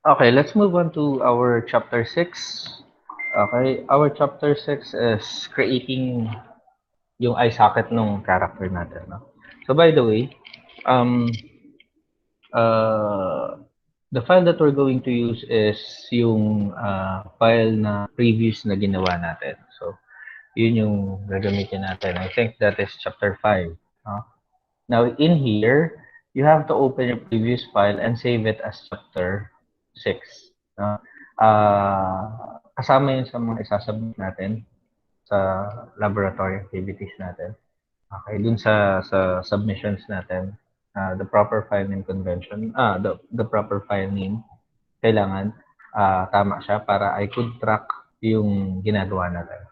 Okay, let's move on to our chapter 6. Okay, our chapter 6 is creating yung eye socket nung character natin, no? So by the way, um, uh, the file that we're going to use is yung file na previous na ginawa natin. So, yun yung gagamitin natin. I think that is chapter 5. No? Now, in here, you have to open your previous file and save it as chapter 6. No? Kasama yun sa mga isasubmit natin sa laboratory activities natin. Okay, dun sa submissions natin, the proper file name convention, the proper file name, kailangan tama siya para I could track yung ginagawa natin.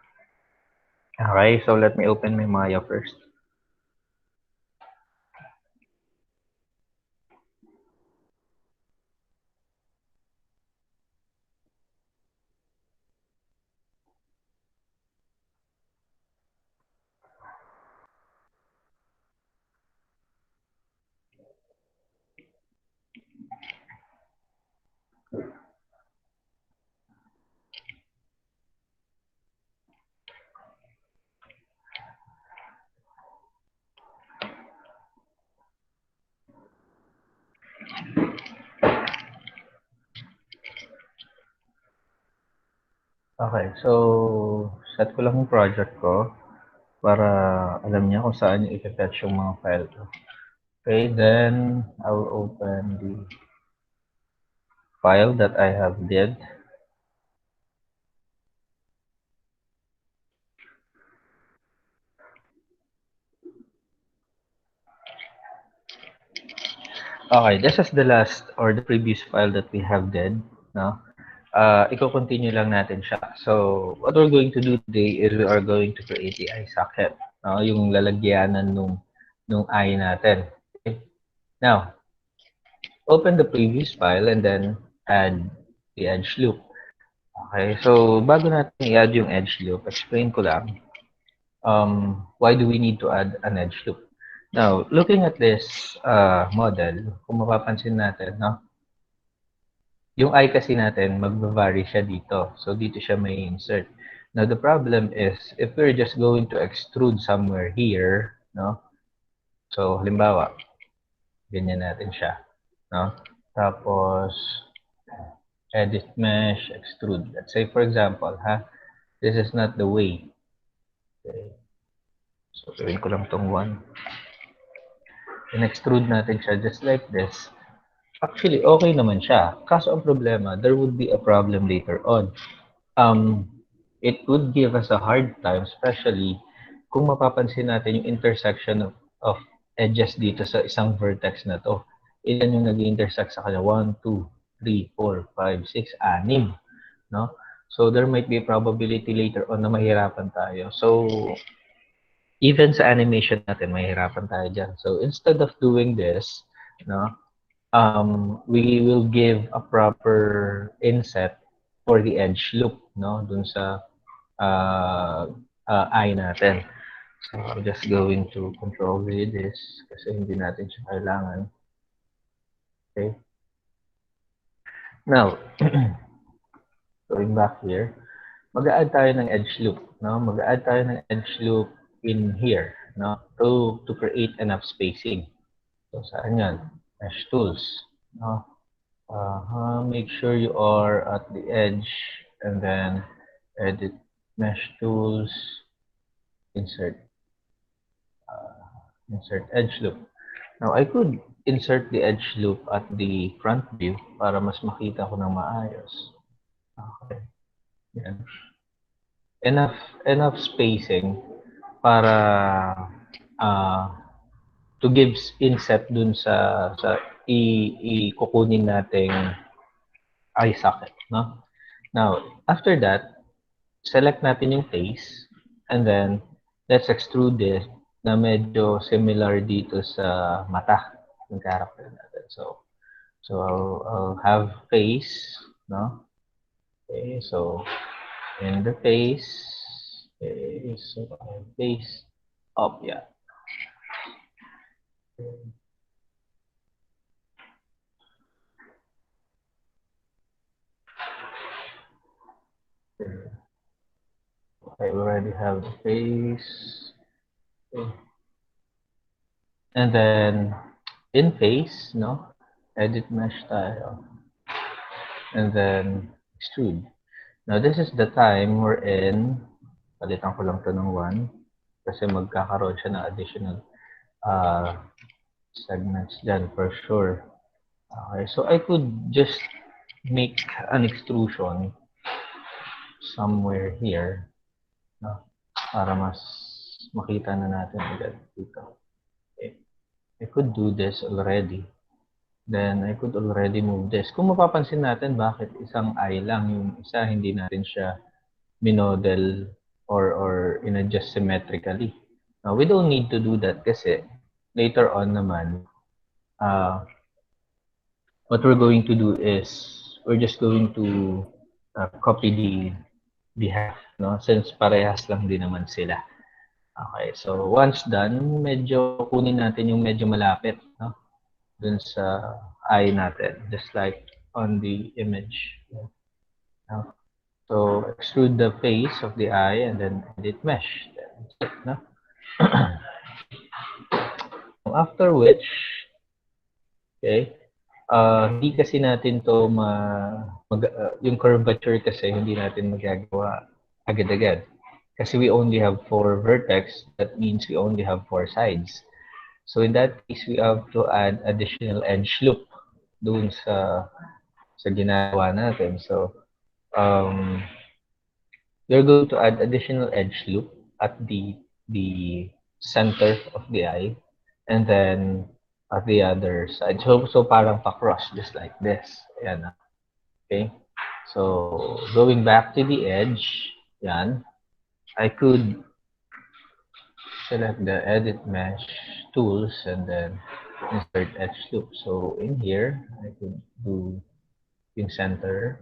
Okay, so let me open my Maya first. Okay, so set ko lang yung project ko para alam niya kung saan yung i-fetch yung mga file ko. Okay, then I will open the file that I have did. Okay, this is the last or the previous file that we have did, no? Iko-continue lang natin siya. So, what we're going to do today is we are going to create the eye socket, no? Yung lalagyanan nung eye natin. Okay? Now, open the previous file and then add the edge loop. Okay, so bago natin i-add yung edge loop, explain ko lang why do we need to add an edge loop. Now, looking at this model, kung mapapansin natin, no? Yung eye kasi natin, mag-vary siya dito. So, dito siya may insert. Now, the problem is, if we're just going to extrude somewhere here, no? So, halimbawa, ganyan natin siya, no? Tapos, edit mesh, extrude. Let's say, for example, this is not the way. Okay. So, gawin ko lang tong one. In-extrude natin siya just like this. Actually, okay naman siya. Kaso ang problema, there would be a problem later on. It would give us a hard time, especially kung mapapansin natin yung intersection of edges dito sa isang vertex na to. Ilan yung nag-intersect sa kanya? 1, 2, 3, 4, 5, 6, 6. No? So, there might be a probability later on na mahirapan tayo. So, even sa animation natin, mahirapan tayo dyan. So, instead of doing this, no, we will give a proper inset for the edge loop, no, dun sa eye natin. So, I'm just going to control V this kasi hindi natin siya kailangan. Okay. Now, going back here, mag-add tayo ng edge loop, no? Mag-add tayo ng edge loop in here, no? To create enough spacing. So, saan yan? Mesh tools, no? Make sure you are at the edge and then edit mesh tools, insert edge loop. Now, I could insert the edge loop at the front view para mas makita ko ng maayos. Okay. Yan. Enough spacing para to give inset dun sa kukunin nating eye socket, no? Now, after that, select natin yung face and then let's extrude it na medyo similar dito sa mata ng character natin. So I'll have face, no? Okay, so in the face, okay, so I'll face up, yeah. Okay, we already have the face. Okay. And then, in face, no? Edit mesh tayo. And then, extrude. Now, this is the time we're in. Palitan ko lang to ng 1. Kasi magkakaroon siya ng additional segments dyan for sure. Okay, so I could just make an extrusion somewhere here, no? Para mas makita na natin agad dito. Okay. I could do this already. Then I could already move this. Kung mapapansin natin, bakit isang eye lang, yung isa hindi natin siya minodel or in-adjust symmetrically. Now, we don't need to do that kasi later on naman, what we're going to do is we're just going to copy the half, no? Since parehas lang din naman sila. Okay, so once done, medyo kunin natin yung medyo malapit, no? Dun sa eye natin, just like on the image. No? So extrude the face of the eye and then edit mesh. That's it, no? After which, okay, hindi kasi natin to yung curvature kasi hindi natin magagawa agad-agad. Kasi we only have 4 vertex, that means we only have 4 sides. So in that case, we have to add additional edge loop dun sa ginagawa natin. So we're going to add additional edge loop at the center of the eye and then at the other side. So parang pa-cross, just like this. Ayan. Okay. So going back to the edge, yan, I could select the edit mesh tools and then insert edge loop. So in here, I could do in center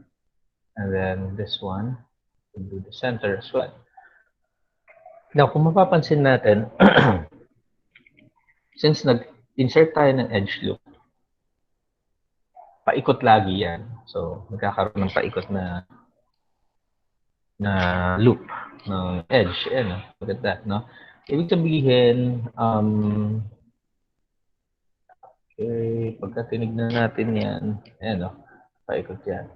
and then this one, I could do the center as well. Now, kung mapapansin natin, since nag-insert tayo ng edge loop, paikot lagi yan. So, magkakaroon ng paikot na loop ng edge. Ayan, look at that, no? Ibig sabihin, okay, pagka tinignan natin yan, ayan, no? Paikot yan.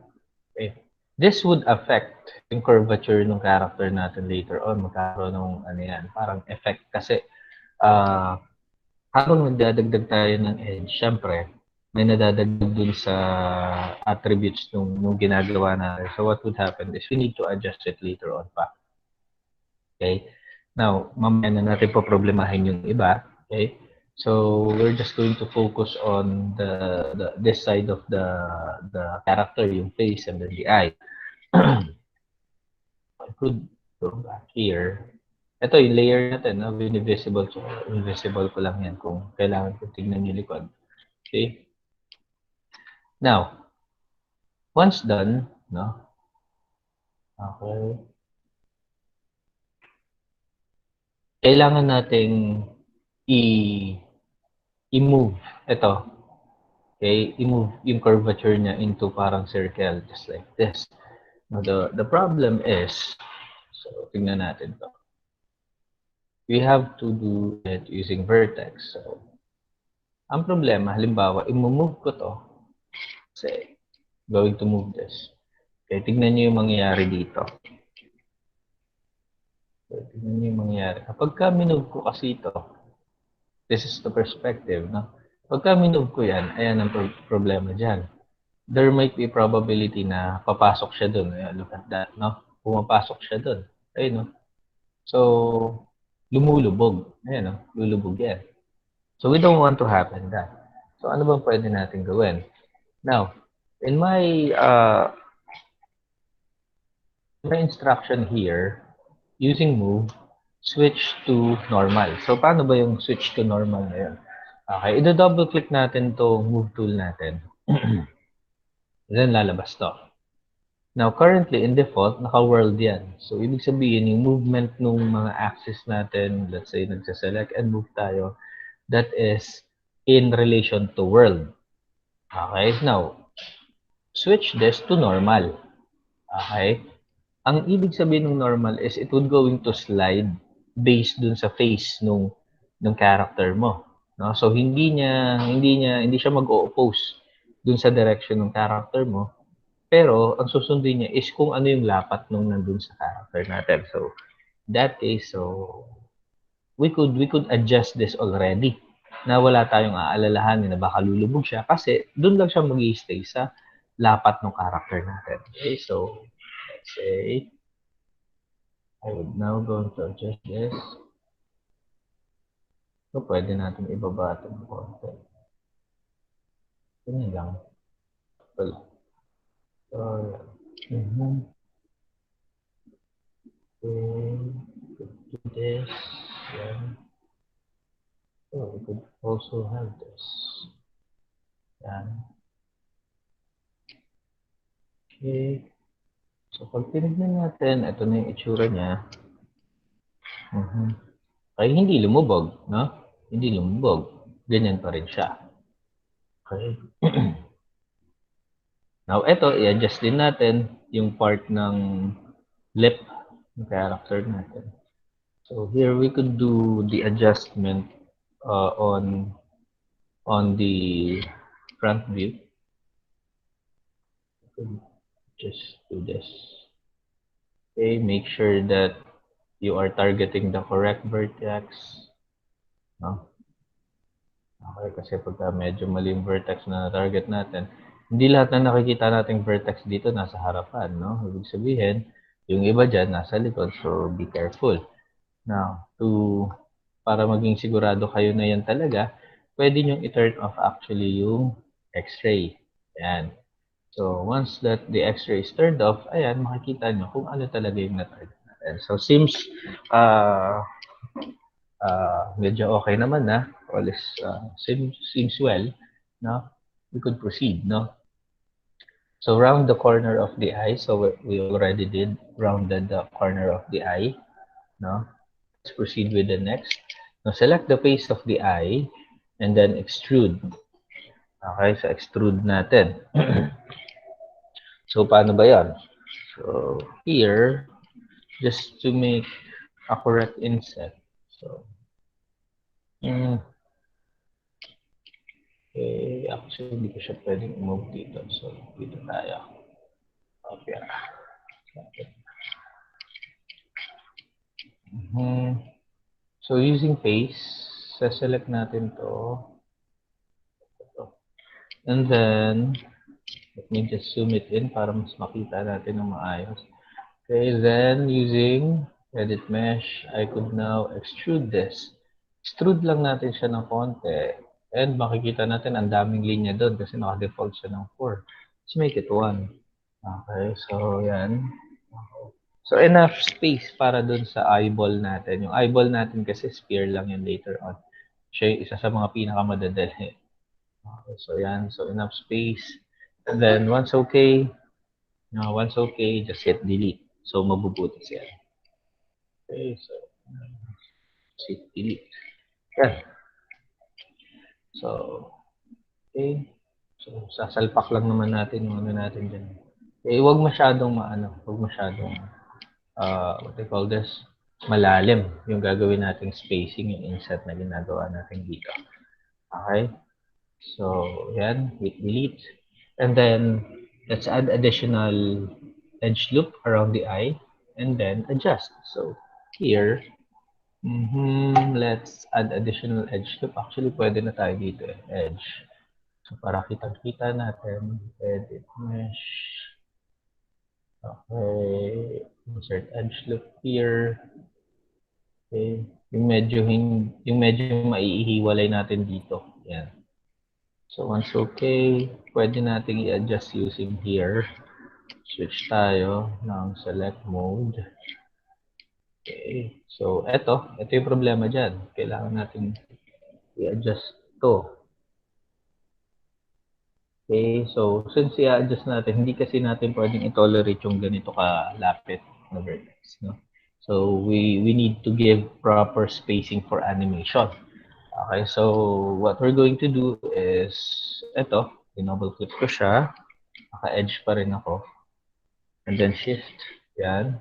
Okay. This would affect yung curvature ng character natin later on. Magkakaroon ng, ano yan, parang effect. Kasi, habang nagdadagdag tayo ng edge, syempre, may nadadagdag dun sa attributes nung ginagawa natin. So what would happen is we need to adjust it later on pa. Okay? Now, mamaya na natin po problemahin yung iba. Okay? So we're just going to focus on this side of the character, yung face and then the eye. I could go back here. Ito yung layer natin, no? Invisible. So, invisible ko lang yan kung kailangan ko tignan yung likod. Okay? Now, once done, no? Okay. Kailangan nating i-move ito. Okay? I-move yung curvature niya into parang circle, just like this. Now, the problem is, so, tingnan natin to. We have to do it using vertex. So, ang problema, halimbawa, i-move ko to. Say, going to move this. Okay, tignan nyo yung mangyayari dito. Okay, tignan nyo yung mangyayari. Kapag minove ko kasi ito, this is the perspective, no? Pagka minove ko yan, ayan ang problema dyan. There might be probability na papasok siya dun. Ayan, look at that, no? Pumapasok siya dun. Ayun, no? So, lumulubog. Ayan, no? Lulubog yan. So, we don't want to happen that. So, ano bang pwede natin gawin? Now, in my instruction here, using move, switch to normal. So, paano ba yung switch to normal na yun? Okay, i-double click natin to move tool natin. Then, lalabas to. Now, currently, in default, naka-world yan. So, ibig sabihin, yung movement ng mga axis natin, let's say, nagsaselect and move tayo, that is in relation to world. Okay, now, switch this to normal. Okay, Ang ibig sabihin ng normal is it would going to slide based dun sa face nung character mo, no? So hindi siya mag-o-oppose dun sa direction ng character mo, pero ang susundin niya is kung ano yung lapat nung nandun sa character natin. So, in that case, so we could adjust this already na wala tayong aalalahanin na baka lulubog siya kasi dun lang siya mag-i-stay sa lapat ng character natin. Okay, so let's say I would now going to adjust this. So, pwede natin ibaba ito ng konti. Ganyan lang. Wala. So, mm-hmm. Okay. Do this. Yan. So, we could also have this. Yan. Okay. So, pag tinignan natin, ito na yung itsura niya. Mm-hmm. Ay, hindi lumubog, no? Hindi lumubog. Ganyan pa rin siya. Okay. Now, ito, i-adjust din natin yung part ng lip ng character natin. So, here we could do the adjustment on the front view. Just do this. Okay, make sure that you are targeting the correct vertex. No? Okay, kasi pagka medyo mali yung vertex na target natin, hindi lahat na nakikita nating vertex dito nasa harapan, no? Ibig sabihin, yung iba dyan nasa likod, so be careful. Now, para maging sigurado kayo na yan talaga, pwede nyo i-turn off actually yung X-ray. Ayan. So, once that the X-ray is turned off, ayan, makikita nyo kung ano talaga yung na-target natin. So, seems medyo okay naman na. All is seems well. No? We could proceed, no? So, round the corner of the eye. So, we already did rounded the corner of the eye. No? Let's proceed with the next. Now, select the face of the eye and then extrude. Okay, so extrude natin. So, paano ba yan? So, here, just to make a correct inset. So, okay, actually, hindi ko siya pwedeng move dito. So, dito tayo. Okay. So, using face, select natin to. And then, let me just zoom it in para mas makita natin ng maayos. Okay, then using edit mesh, I could now extrude this. Extrude lang natin siya ng konti. And makikita natin ang daming linya doon kasi naka-default siya ng 4. Let's make it 1. Okay, so yan. So enough space para doon sa eyeball natin. Yung eyeball natin kasi sphere lang yun later on. Siya yung isa sa mga pinakamadadali. Okay, so yan. So enough space. And then once okay, just hit delete. So mabubuti siya. Okay, so hit delete. Yan. So, okay. So, sasalpak lang naman natin yung ano natin dyan. Eh, huwag masyadong what they call this, malalim yung gagawin nating spacing, yung inset na ginagawa natin dito. Okay? So, yan, hit delete. And then, let's add additional edge loop around the eye and then adjust. So, here, let's add additional edge loop. Actually, pwede na tayo dito edge. So, para kitang-kita natin, edit mesh. Okay, insert edge loop here. Okay, yung medyo maiihiwalay natin dito. Yan. So, once okay, pwede natin i-adjust using here. Switch tayo ng select mode. Okay, so ito yung problema dyan. Kailangan natin i-adjust to. Okay, so since i-adjust natin, hindi kasi natin pwedeng i-tolerate yung ganito kalapit na vertex, no? So we need to give proper spacing for animation. Okay, so what we're going to do is ito, i-double click ko siya, naka-edge pa rin ako, and then shift, Yan.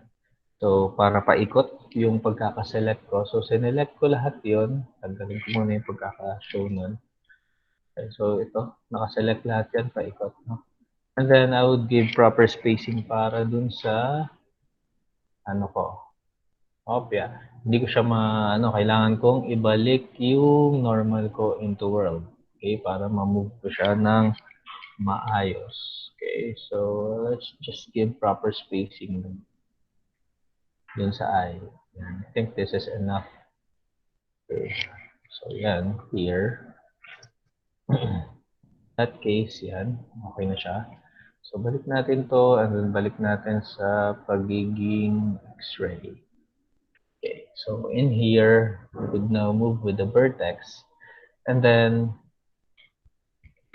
So, para paikot yung pagkakaselect ko. So, sinelect ko lahat yon. Tanggalin ko muna yung pagkaka-show nun. Okay, so, ito. Nakaselect lahat yan, paikot. No? And then, I would give proper spacing para dun sa ano ko. Opya. Hindi ko siya kailangan kong ibalik yung normal ko into world. Okay, para ma-move ko siya ng maayos. Okay, so let's just give proper spacing dun sa eye. Yan. I think this is enough. Okay, so yan, here. That case, yan. Okay na siya. So, balik natin to and then balik natin sa pagiging X-ray. Okay, so in here, we could now move with the vertex, and then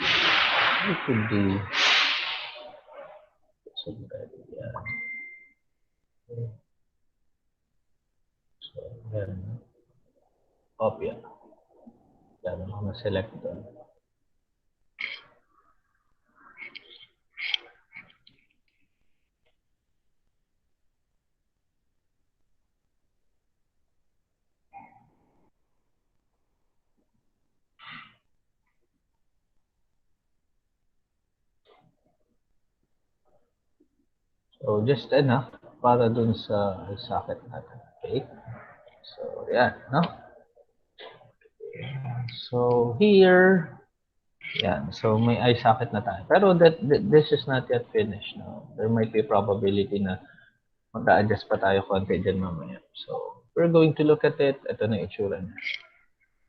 we could do some yeah. So then, yeah, then I'm gonna select them. So just enough para dun sa socket natin. Okay. So yeah, no? So here, yeah. So may eye socket na tayo. Pero this is not yet finished. No? There might be a probability na mag-a-adjust pa tayo konti dyan mamaya. So we're going to look at it. Ito na yung itsura niya.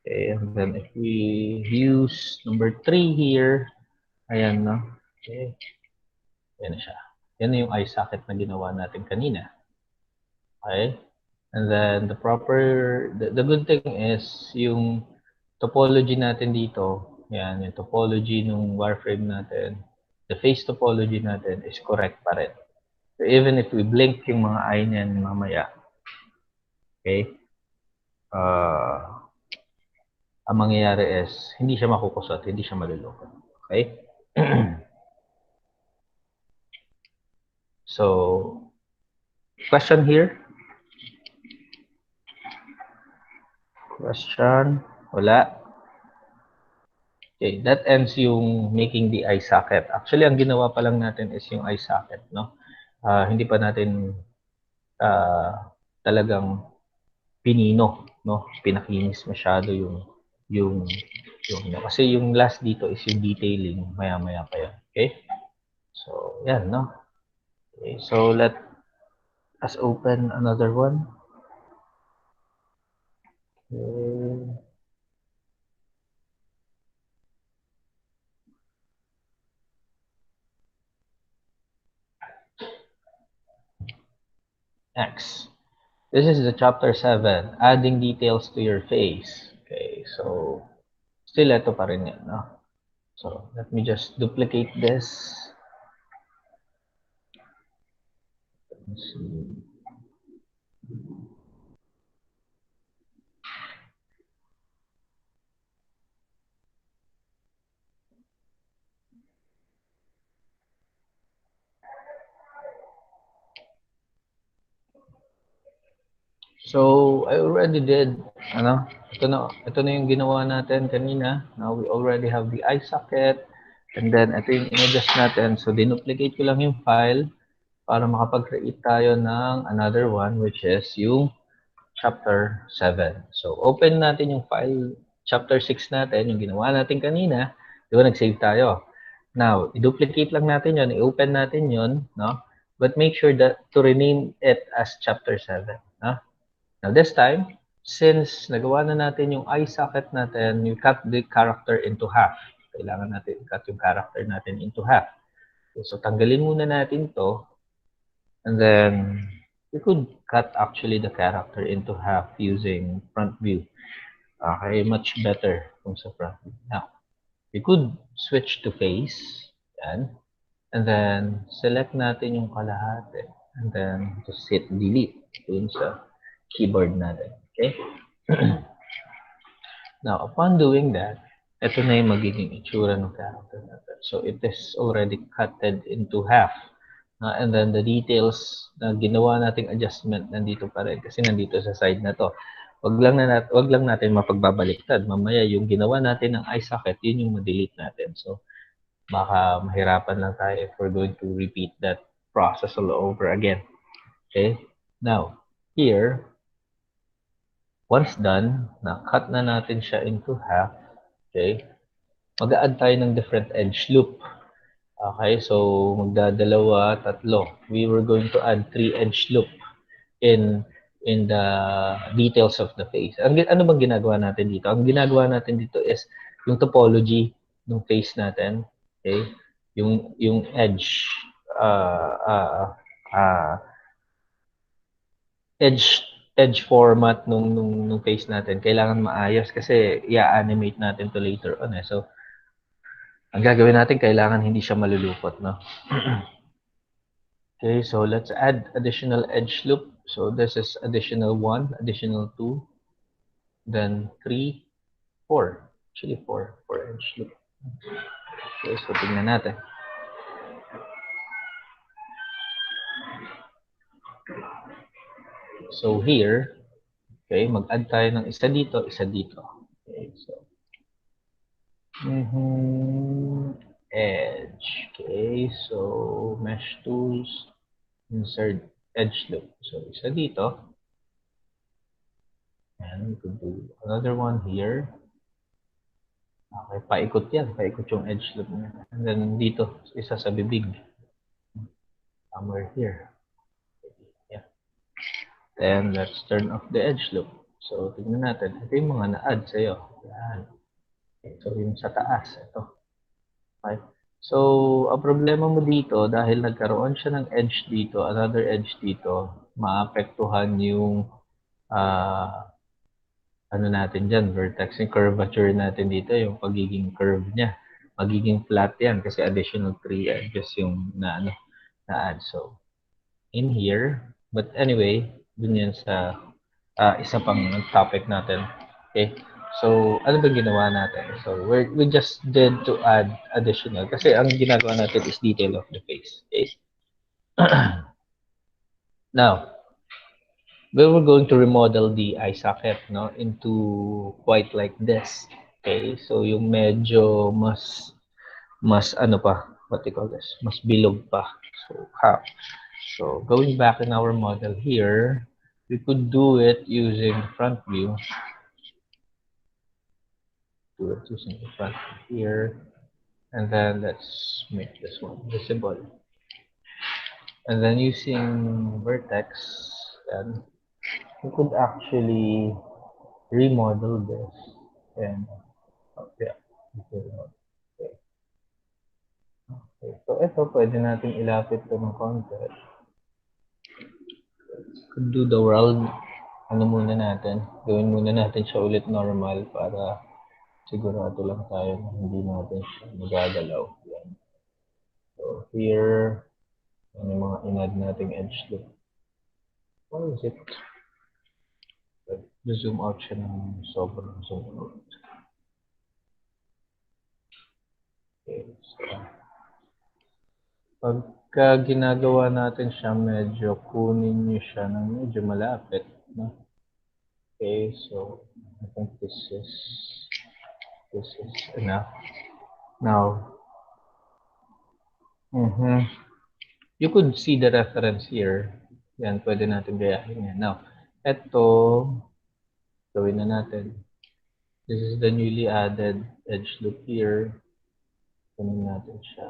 Okay, and then if we use number 3 here, ayan, no? Okay, yan na siya. Yan na yung eye socket na ginawa natin kanina. Okay, and then the good thing is, yung topology natin dito, yan, yung topology ng wireframe natin, the face topology natin is correct pa rin. So even if we blink yung mga eye niyan mamaya, okay, ang mangyayari is, hindi siya makukusot, hindi siya maluloko. Okay? So, question here? Question? Wala? Okay, that ends yung making the eye socket. Actually, ang ginawa pa lang natin is yung eye socket, no? Hindi pa natin talagang pinino, no? Pinakinis masyado kasi yung last dito is yung detailing, maya-maya pa yan. Okay? So, yan, no? Okay, so let us open another one. Okay. Next. This is the chapter 7, adding details to your face. Okay, so still ito pa rin yan, no? So let me just duplicate this. Let's see. So I already did, ito na yung ginawa natin kanina. Now we already have the eye socket, and then ito yung in-adjust natin. So dinuplicate ko lang yung file para makapag-create tayo ng another one, which is yung chapter 7. So open natin yung file chapter 6 natin, yung ginawa natin kanina. Di ba nag-save tayo? Now, i-duplicate lang natin yon, i-open natin yon, no? But make sure that to rename it as chapter 7, no? Now this time, since nagawa na natin yung eye socket natin, you cut the character into half. Kailangan natin i-cut yung character natin into half. Okay, so tanggalin muna natin to, and then we could cut actually the character into half using front view. Okay, much better kung sa front view. Now, we could switch to face. Yan. And then, select natin yung kalahati. And then, just hit delete dun sa keyboard natin. Okay? Now, upon doing that, ito na yung magiging itsura ng character natin. So, it is already cutted into half. And then the details na ginawa nating adjustment nandito pa rin kasi nandito sa side na to. Wag lang natin mapagbabaliktad. Mamaya yung ginawa natin ng eye socket, yun yung ma-delete natin. So baka mahirapan lang tayo if we're going to repeat that process all over again. Okay? Now, here, once done, na-cut na natin siya into half. Okay? Mag-a-add tayo ng different edge loop. Okay, so magdadalawa, tatlo. We were going to add 3 edge loop in the details of the face. Ano bang ginagawa natin dito? Ang ginagawa natin dito is yung topology ng face natin. Okay? Yung edge uh, uh, uh, edge edge format nung face natin kailangan maayos kasi i-animate natin to later on eh. So ang gagawin natin kailangan hindi siya malulupot, no? Okay, so let's add additional edge loop. So this is additional 1, additional 2, then 3, 4. Actually 4 edge loop. Okay, so tingnan natin. So here, okay, mag-add tayo ng isa dito, isa dito. Okay, so edge. Okay, so mesh tools, insert edge loop. So isa dito. And we could do another one here. Okay, paikot yan. Paikot yung edge loop niya. And then dito, isa sa bibig. Somewhere here. Yeah. Then let's turn off the edge loop. So tingnan natin. Ito yung mga na-add sa'yo. Yan. Okay, so yung sa taas. Ito. Okay. So, ang problema mo dito, dahil nagkaroon siya ng edge dito, another edge dito, maapektuhan yung ano natin dyan, vertex, yung curvature natin dito, yung pagiging curve niya. Magiging flat yan kasi additional 3 edges yung na-add. So, in here, but anyway, dun yan sa isa pang topic natin. Okay? So, ano ba ginawa natin? So, we just did to add additional kasi ang ginagawa natin is detail of the face. Okay? Now, we were going to remodel the eye socket no into quite like this. Okay, so yung medyo mas ano pa, what do you call this? Mas bilog pa. So how? So going back in our model here, we could do it using the front view. Do it using the front view here, and then let's make this one visible. And then using vertex, then we could actually remodel this and yeah. Okay. Okay. So ito pwede natin ilapit to ng konti. Could do the world ano muna natin. Gawin muna natin siya ulit normal para sigurado lang tayo na hindi natin siya magagalaw. Yan. So here ano yung mga inad nating edge loop. What is it? Zoom out siya ng sobrang zoom out. Okay, so, pagka ginagawa natin siya, medyo kunin nyo siya ng medyo malapit. No? Okay, so I think this is enough. Now, you could see the reference here. Yan, pwede natin gayahin yan. Now, ito, gawin na natin. This is the newly added edge loop here. Kunin natin siya.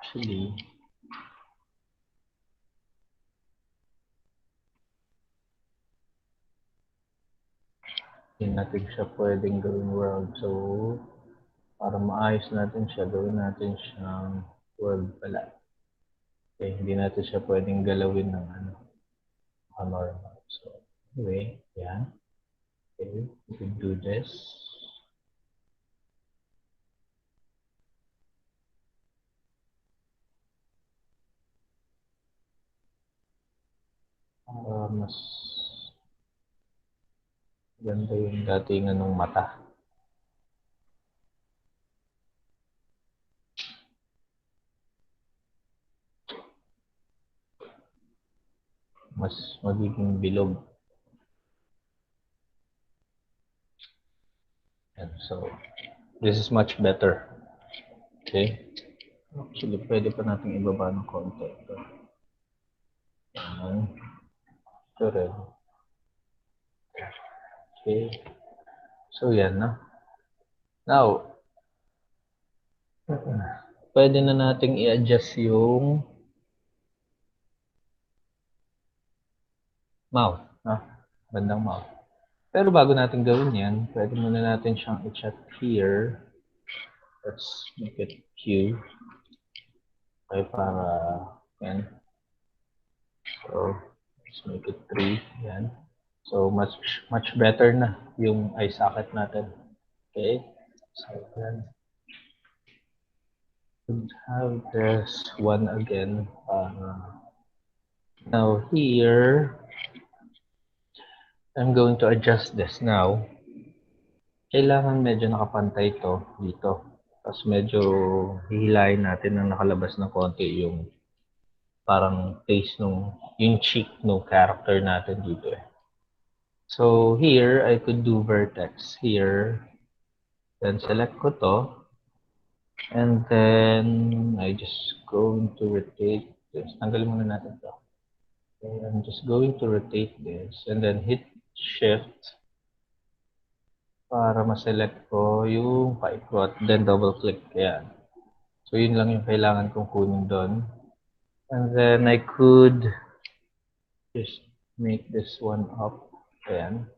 Actually, hindi natin siya pwedeng gawin world. So, para maayos natin siya, gawin natin siyang world pala. Okay, hindi natin siya pwedeng galawin ng normal. So, anyway, yan. Okay, we can do this. Mas ganda yung datingan ng mata. mas magiging bilog. And so, this is much better. Okay? Actually, pwede pa natin ibaba ng konti. Ayan. Ito rin. Okay. So, yan na. Now, pwede na nating i-adjust yung mouth. Bandang mouth. Pero bago natin gawin yan, pwede muna natin siyang i-chat here. Let's make it Q. Okay, para yan. So, let's make it 3. Yan. So, much better na yung eye socket natin. Okay? So, then, we'll have this one again. Now, here, I'm going to adjust this now. Kailangan medyo nakapantay to dito. Tapos medyo hihilahin natin ng nakalabas ng konti yung parang face yung cheek ng character natin dito eh. So here, I could do vertex here. Then select ko to. And then I just going to rotate this. Tanggalin muna natin to. Okay, I'm just going to rotate this and then hit shift para ma-select ko yung pivot, then double click. Ayan. So yun lang yung kailangan kong kunin doon. And then I could just make this one up. Ayan.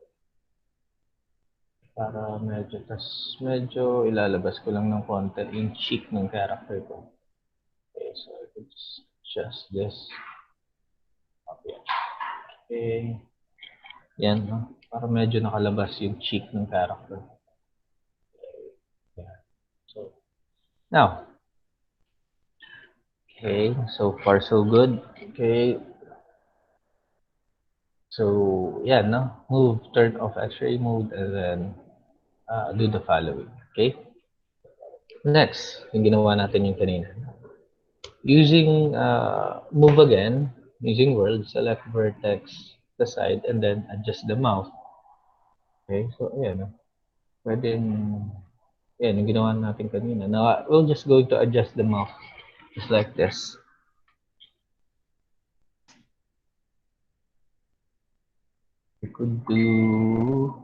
Para medyo ilalabas ko lang ng konti yung cheek ng character ko. Okay, so I could just adjust this. Okay. Okay. Yan, no? Para medyo nakalabas yung cheek ng character. Yeah. So, now, okay, so far so good. Okay. So, yeah, no? Turn off X-ray mode, and then do the following. Okay? Next, yung ginawa natin yung kanina. Using move again, using world, select vertex, the side, and then adjust the mouth. Okay, so ayan. Pwede yan, yung ginawa natin kanina. Now, we're just going to adjust the mouth just like this. We could do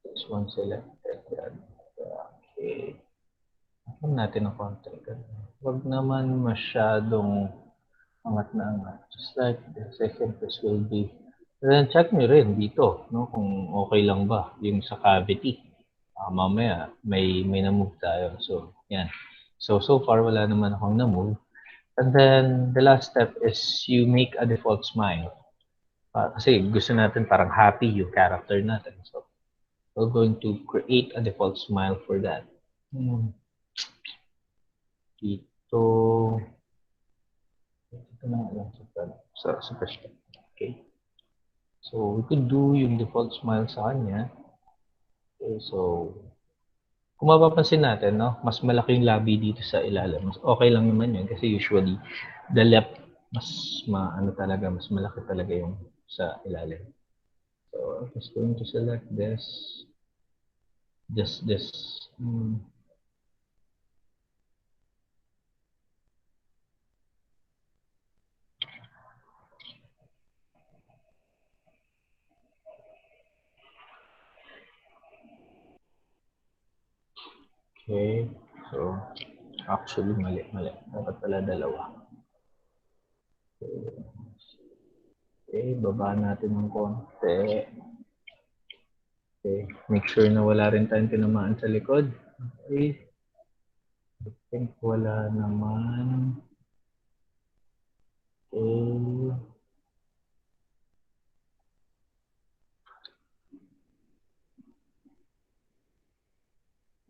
this one selected. Okay. Akin natin ang konti. Huwag naman masyadong angat na angat. Just like this, I think this will be. And then check nyo rin dito, no, kung okay lang ba yung sa cavity. Mamaya may na-move tayo. So, yan. So far wala naman akong na-move. And then the last step is you make a default smile. Kasi gusto natin parang happy yung character natin. So we're going to create a default smile for that. Dito na lang sa person. Okay. So we could do yung default smile sa kanya. Okay, so kung mapapansin natin, no, mas malaki yung labi dito sa ilalim. Mas okay lang naman yun kasi usually the left mas talaga, mas malaki talaga yung sa ilalim. So I'm just going to select this. Just this. Okay. So actually mali. Dapat pala dalawa. Okay, baba natin ng konti. Okay, make sure na wala rin tayong tinamaan sa likod. Okay. I think wala naman. Okay.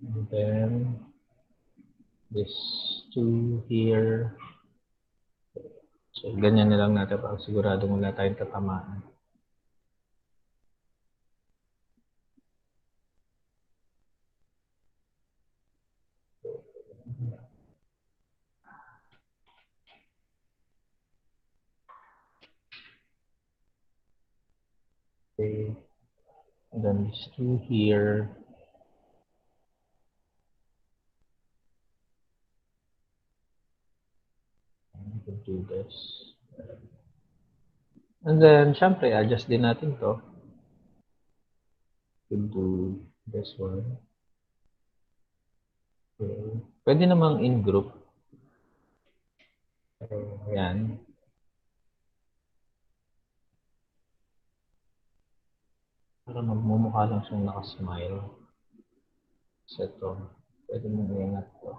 And then this two here. So, ganyan na lang natin para siguradong wala tayong tatamaan. And then these two here. We can do this. And then, syempre, adjust din natin to. We can do this one. Okay. Pwede namang in group. So, yan. Para magmumukha lang siyang nakasmile. So, ito. Pwede mong iangat to.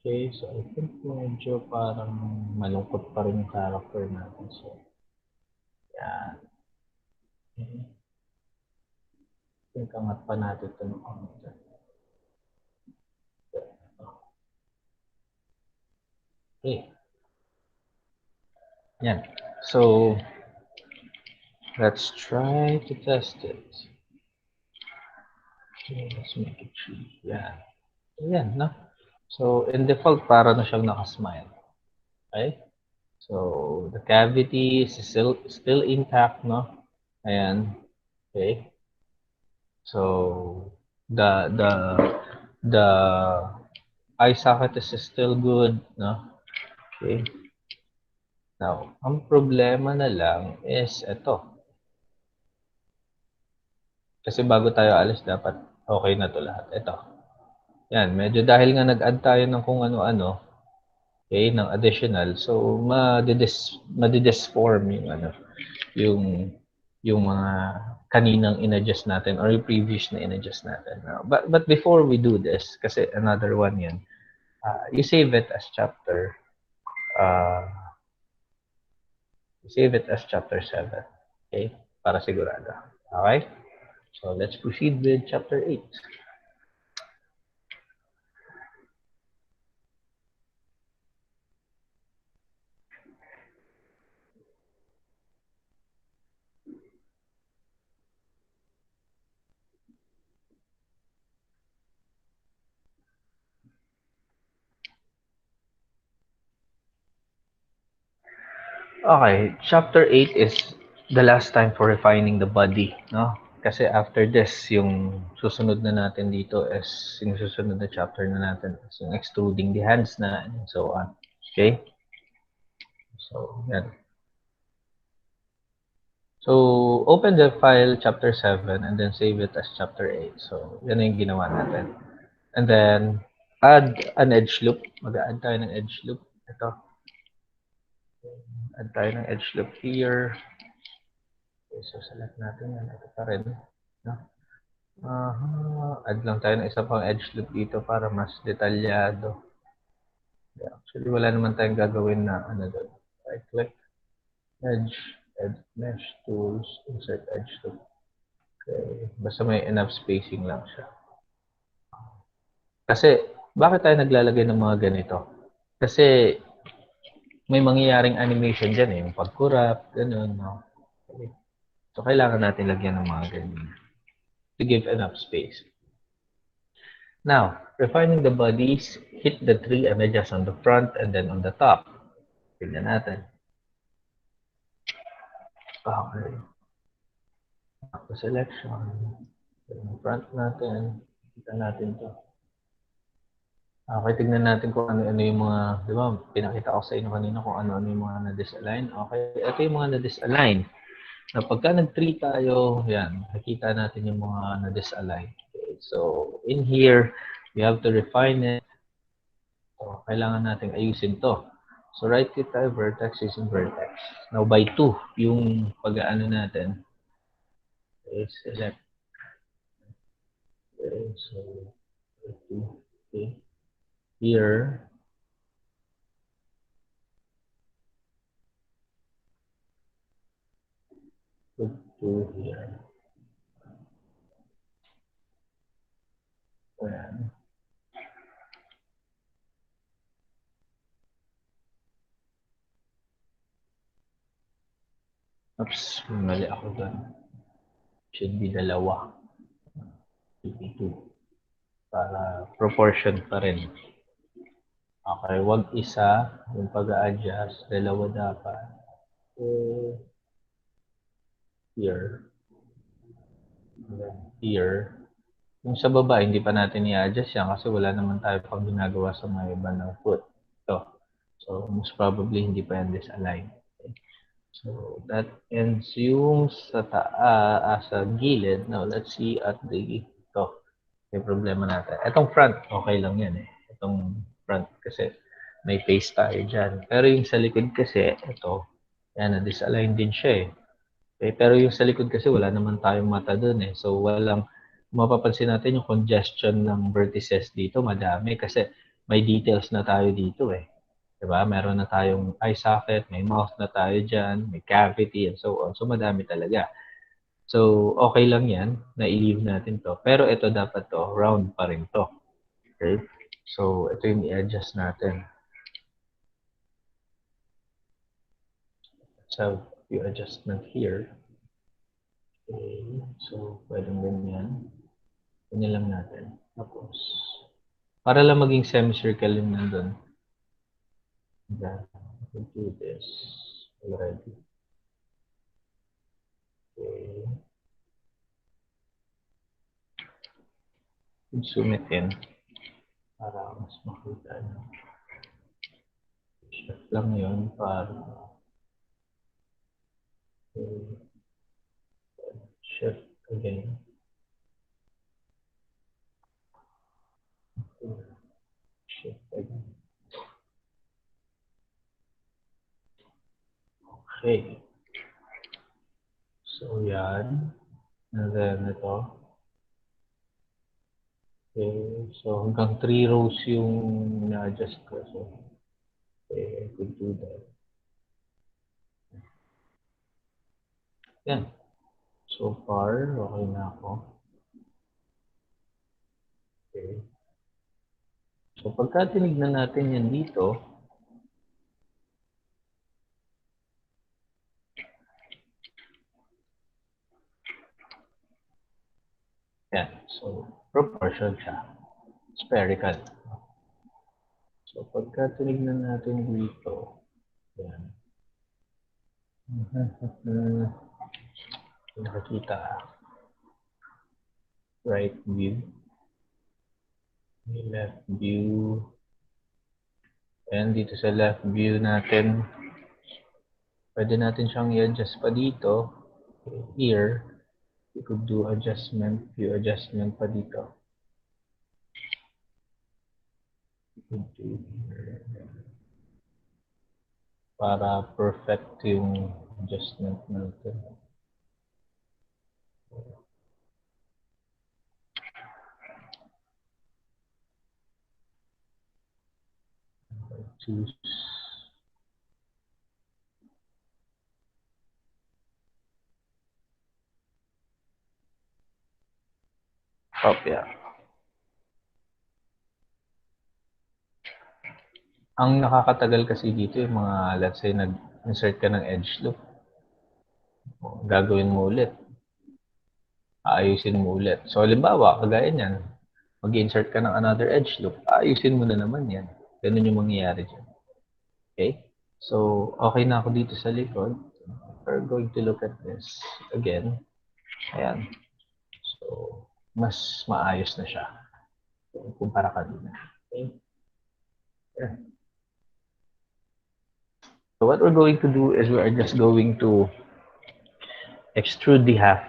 Okay, so I think medyo parang malungkot pa rin yung character natin. So, yan. Okay. I think angat pa natin ito ng konti. Okay. Yan. So, let's try to test it. Okay, let's make it 3. Yan. Yan, no? So, in default, para na siyang nakasmile. Okay? So, the cavity is still intact, no? Ayan. Okay? So, the eye socket is still good, no? Okay? Now, ang problema na lang is ito. Kasi bago tayo alis, dapat okay na to lahat. Ito. Yan, medyo dahil nga nag-add tayo ng kung ano-ano, okay, ng additional, so madidisform yung ano, yung yung mga kaninang in-adjust natin or yung previous na in-adjust natin. But before we do this, kasi another one yan, you save it as chapter, uh, you save it as chapter 7. Okay? Para sigurado. Okay? So let's proceed with chapter 8. Okay, chapter 8 is the last time for refining the body, no? Kasi after this, yung susunod na natin dito is yung susunod na chapter na natin is yung extruding the hands na and so on. Okay? So, yan. So, open the file chapter 7 and then save it as chapter 8. So, yan na yung ginawa natin. And then, add an edge loop. Mag-add tayo ng edge loop. Ito. Add tayo ng edge loop here. Okay, so, select natin yan. Ito pa rin. No? Add lang tayo ng isa pang edge loop dito para mas detalyado. Yeah, actually, wala naman tayong gagawin na ano doon. Right click, edge, edit mesh, tools, insert edge loop. Okay, basta may enough spacing lang siya. Kasi, bakit tayo naglalagay ng mga ganito? Kasi, may mangyayaring animation dyan eh. Yung pag-corrupt, gano'n, no? Okay. So, kailangan natin lagyan ng mga ganyan to give enough space. Now, refining the bodies, hit the 3 images on the front and then on the top. Tignan natin. Okay. Back to selection. Yung front natin. Kita natin to. Okay, tignan natin kung ano-ano yung mga, di ba, pinakita ko sa inyo kanina kung ano-ano yung mga na-disalign. Okay, ito yung mga na-disalign. Na pagka nag-3 tayo, yan, nakita natin yung mga na-disalign. Okay, so, in here, we have to refine it. So, kailangan natin ayusin to. So, right-click tayo, vertex, using vertex. Now, by 2, yung pag-ano natin, is select. Okay, so, 2, okay. Here, put 2 here. Ayan. Oops, mali ako doon. Should be dalawa. Should be 2. para proportion pa rin. Okay, wag isa yung pag-a-adjust, dalawa dapat. So, here, and then here. Yung sa baba, hindi pa natin i-adjust yan kasi wala naman tayo pang ginagawa sa may bandang foot. Ito. So, most probably, hindi pa yan disalign. Okay. So, that ends yung sa sa gilid. Now, let's see at the, ito, yung problema natin. Itong front, okay lang yan eh. Itong front kasi may face tayo dyan. Pero yung sa likod kasi, ito, yan, na-disalign din siya eh. Okay, pero yung sa likod kasi wala naman tayong mata dun eh. So, mapapansin natin yung congestion ng vertices dito, madami kasi may details na tayo dito eh. Diba? Meron na tayong eye socket, may mouth na tayo dyan, may cavity, and so on. So, madami talaga. So, okay lang yan, na i-leave natin to. Pero ito dapat to, round pa rin to. Okay? So, ito yung i-adjust natin. Let's have a few adjustment here. Okay, so pwedeng ganyan. Ganyan lang natin. Tapos, para lang maging semicircle yung nandun. Then, we'll do this already. Okay. Zoom it in para mas makita nyo. Shift lang yun para shift again. Shift again. Okay. So, yan. And then, ito. Okay. So, hanggang 3 rows yung na-adjust ko. So, okay, I could do that. Yan. So far, okay na ako. Okay. So, pagka tinignan natin yan dito, yan. So, proportion siya. Spherical. So, pagka tinignan natin dito, yan. Nakakita. Right view. Left view. And dito sa left view natin, pwede natin siyang i-adjust pa dito. Here, we could do adjustment, view adjustment pa dito. We could do here. Para perfect yung adjustment natin. Choose. Oh, yeah. Ang nakakatagal kasi dito yung mga, let's say, nag-insert ka ng edge loop. Gagawin mo ulit. Aayusin mo ulit. So, halimbawa, kagaya niyan, mag-insert ka ng another edge loop. Aayusin mo na naman yan. Ganun yung mangyayari dyan. Okay? So, okay na ako dito sa likod. We're going to look at this again. Ayan. So, mas maayos na siya. Kumpara kanina. Okay? Yeah. So what we're going to do is we are just going to extrude the half,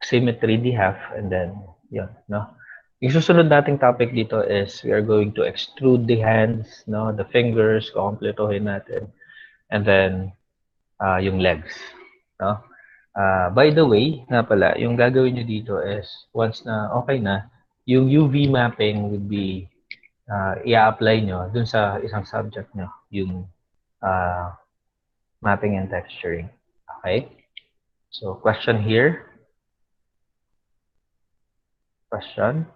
symmetry the half, and then, yun, no? Yung susunod nating topic dito is we are going to extrude the hands, no? The fingers, kukompletohin natin. And then, yung legs, no? By the way, nga pala, yung gagawin nyo dito is, once na okay na, yung UV mapping would be, i-apply nyo dun sa isang subject nyo, yung mapping and texturing. Okay? So, question here. Question.